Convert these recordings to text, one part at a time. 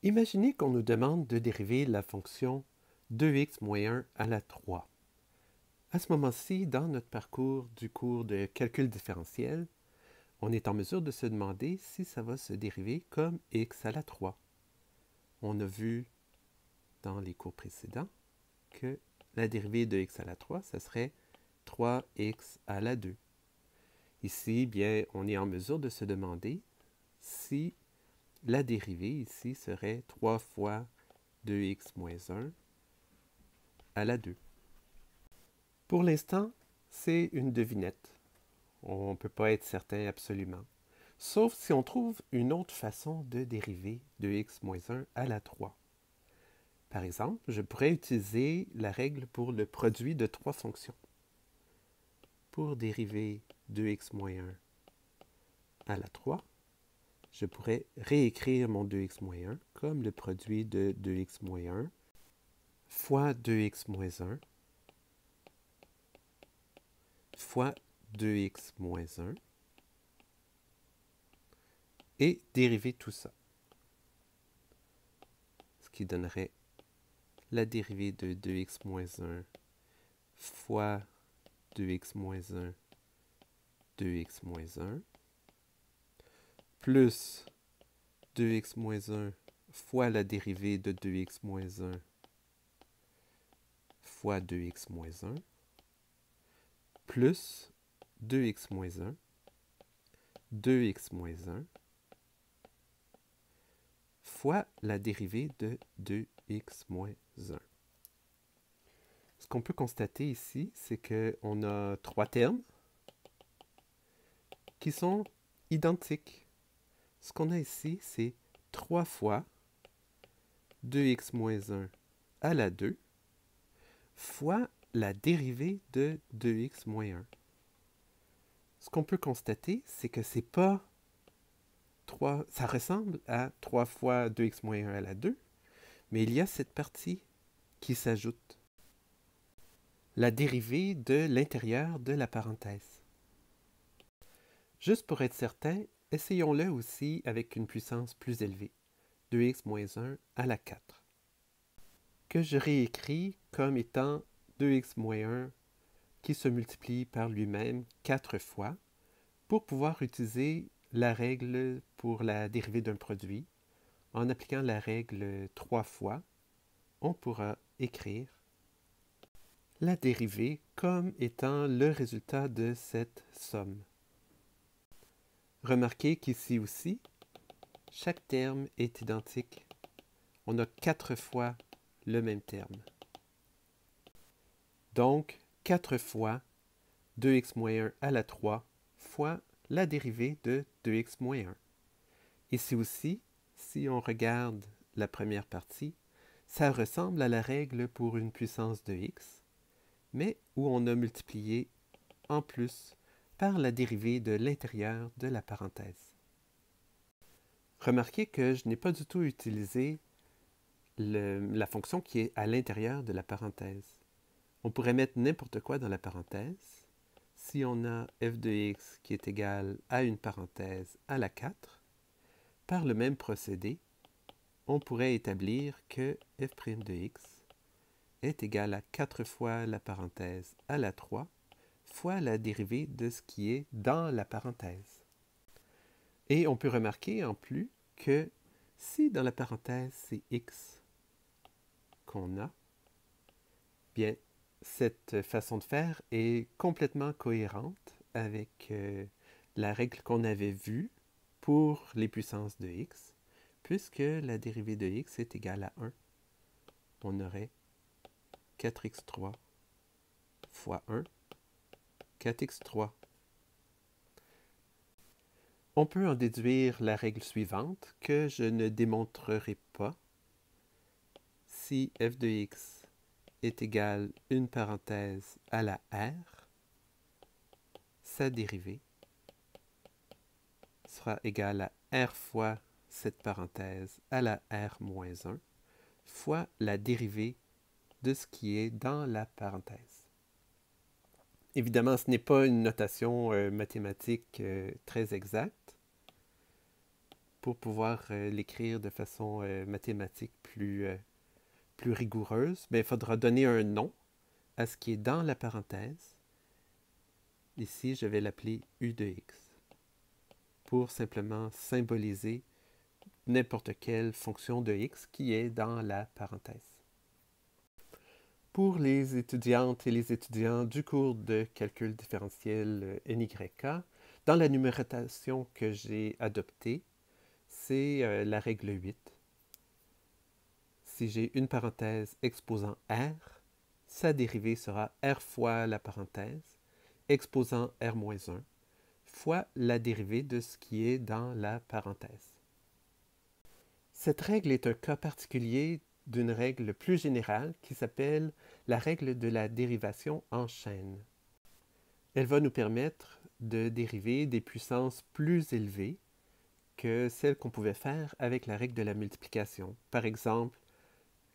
Imaginez qu'on nous demande de dériver la fonction 2x moins 1 à la 3. À ce moment-ci, dans notre parcours du cours de calcul différentiel, on est en mesure de se demander si ça va se dériver comme x à la 3. On a vu dans les cours précédents que la dérivée de x à la 3, ça serait 3x à la 2. Ici, bien, on est en mesure de se demander si la dérivée ici serait 3 fois 2x moins 1 à la 2. Pour l'instant, c'est une devinette. On ne peut pas être certain absolument. Sauf si on trouve une autre façon de dériver 2x moins 1 à la 3. Par exemple, je pourrais utiliser la règle pour le produit de trois fonctions. Pour dériver 2x moins 1 à la 3, je pourrais réécrire mon 2x moins 1 comme le produit de 2x moins 1 fois 2x moins 1 fois 2x moins 1 et dériver tout ça. Ce qui donnerait la dérivée de 2x moins 1 fois 2x moins 1, 2x moins 1, plus 2x moins 1 fois la dérivée de 2x moins 1 fois 2x moins 1, plus 2x moins 1, 2x moins 1, fois la dérivée de 2x moins 1. Ce qu'on peut constater ici, c'est qu'on a trois termes qui sont identiques. Ce qu'on a ici, c'est 3 fois 2x moins 1 à la 2 fois la dérivée de 2x moins 1. Ce qu'on peut constater, c'est que c'est pas 3, ça ressemble à 3 fois 2x moins 1 à la 2, mais il y a cette partie qui s'ajoute. La dérivée de l'intérieur de la parenthèse. Juste pour être certain, essayons-le aussi avec une puissance plus élevée, 2x moins 1 à la 4, que je réécris comme étant 2x moins 1 qui se multiplie par lui-même 4 fois pour pouvoir utiliser la règle pour la dérivée d'un produit. En appliquant la règle 3 fois, on pourra écrire la dérivée comme étant le résultat de cette somme. Remarquez qu'ici aussi, chaque terme est identique. On a 4 fois le même terme. Donc, 4 fois 2x moins 1 à la 3 fois la dérivée de 2x moins 1. Ici aussi, si on regarde la première partie, ça ressemble à la règle pour une puissance de x, mais où on a multiplié en plus par la dérivée de l'intérieur de la parenthèse. Remarquez que je n'ai pas du tout utilisé la fonction qui est à l'intérieur de la parenthèse. On pourrait mettre n'importe quoi dans la parenthèse. Si on a f de x qui est égal à une parenthèse à la 4, par le même procédé, on pourrait établir que f' de x est égal à 4 fois la parenthèse à la 3 fois la dérivée de ce qui est dans la parenthèse. Et on peut remarquer en plus que si dans la parenthèse c'est x qu'on a, bien cette façon de faire est complètement cohérente avec la règle qu'on avait vue pour les puissances de x, puisque la dérivée de x est égale à 1. On aurait 4x3 fois 1, 4x3. On peut en déduire la règle suivante que je ne démontrerai pas. Si f de x est égal à une parenthèse à la r, sa dérivée sera égale à r fois cette parenthèse à la r moins 1 fois la dérivée de ce qui est dans la parenthèse. Évidemment, ce n'est pas une notation mathématique très exacte, pour pouvoir l'écrire de façon mathématique plus rigoureuse, il faudra donner un nom à ce qui est dans la parenthèse. Ici, je vais l'appeler u de x pour simplement symboliser n'importe quelle fonction de x qui est dans la parenthèse. Pour les étudiantes et les étudiants du cours de calcul différentiel NYK, dans la numérotation que j'ai adoptée, c'est la règle 8. Si j'ai une parenthèse exposant r, sa dérivée sera r fois la parenthèse exposant r-1 fois la dérivée de ce qui est dans la parenthèse. Cette règle est un cas particulier d'une règle plus générale qui s'appelle la règle de la dérivation en chaîne. Elle va nous permettre de dériver des puissances plus élevées que celles qu'on pouvait faire avec la règle de la multiplication. Par exemple,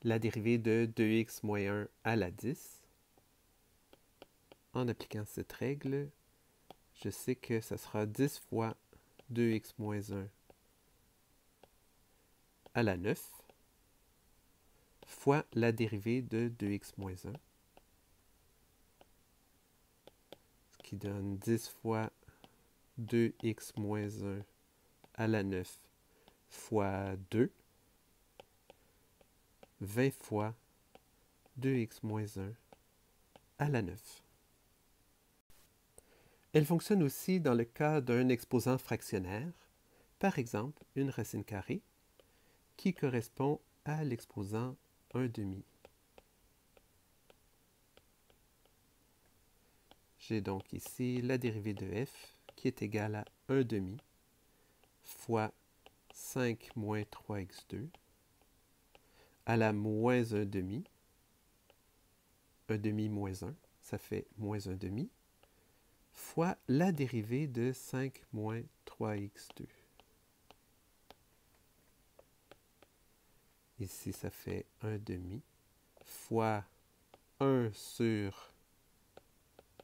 la dérivée de 2x moins 1 à la 10. En appliquant cette règle, je sais que ça sera 10 fois 2x moins 1 à la 9 fois la dérivée de 2x moins 1, ce qui donne 10 fois 2x moins 1 à la 9 fois 2, 20 fois 2x moins 1 à la 9. Elle fonctionne aussi dans le cas d'un exposant fractionnaire, par exemple une racine carrée, qui correspond à l'exposant 1/2. J'ai donc ici la dérivée de f qui est égale à 1/2 fois 5 moins 3x2 à la moins 1/2. 1/2 moins 1, ça fait moins 1/2, fois la dérivée de 5 moins 3x2. Ici, ça fait 1/2 fois 1 sur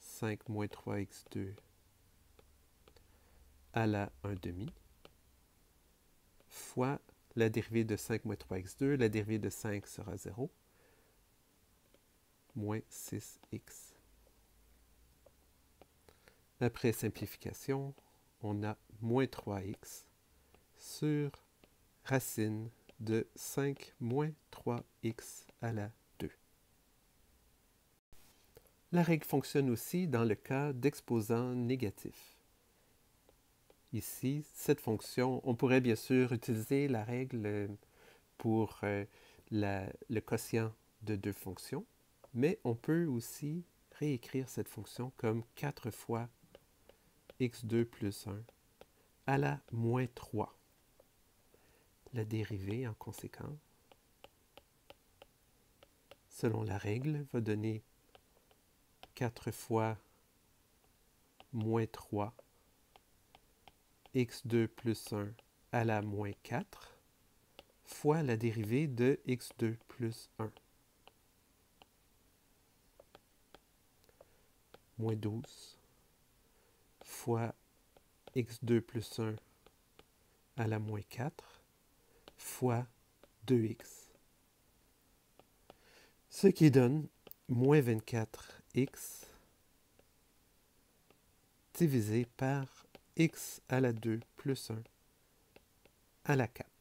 5 moins 3x2 à la 1/2 fois la dérivée de 5 moins 3x2. La dérivée de 5 sera 0, moins 6x. Après simplification, on a moins 3x sur racine de 5 moins 3x à la 2. La règle fonctionne aussi dans le cas d'exposants négatifs. Ici, cette fonction, on pourrait bien sûr utiliser la règle pour le quotient de deux fonctions, mais on peut aussi réécrire cette fonction comme 4 fois x2 plus 1 à la moins 3. La dérivée, en conséquence, selon la règle, va donner 4 fois moins 3 x2 plus 1 à la moins 4 fois la dérivée de x2 plus 1. Moins 12 fois x2 plus 1 à la moins 4 fois 2x. Ce qui donne moins 24x divisé par x à la 2 plus 1 à la 4.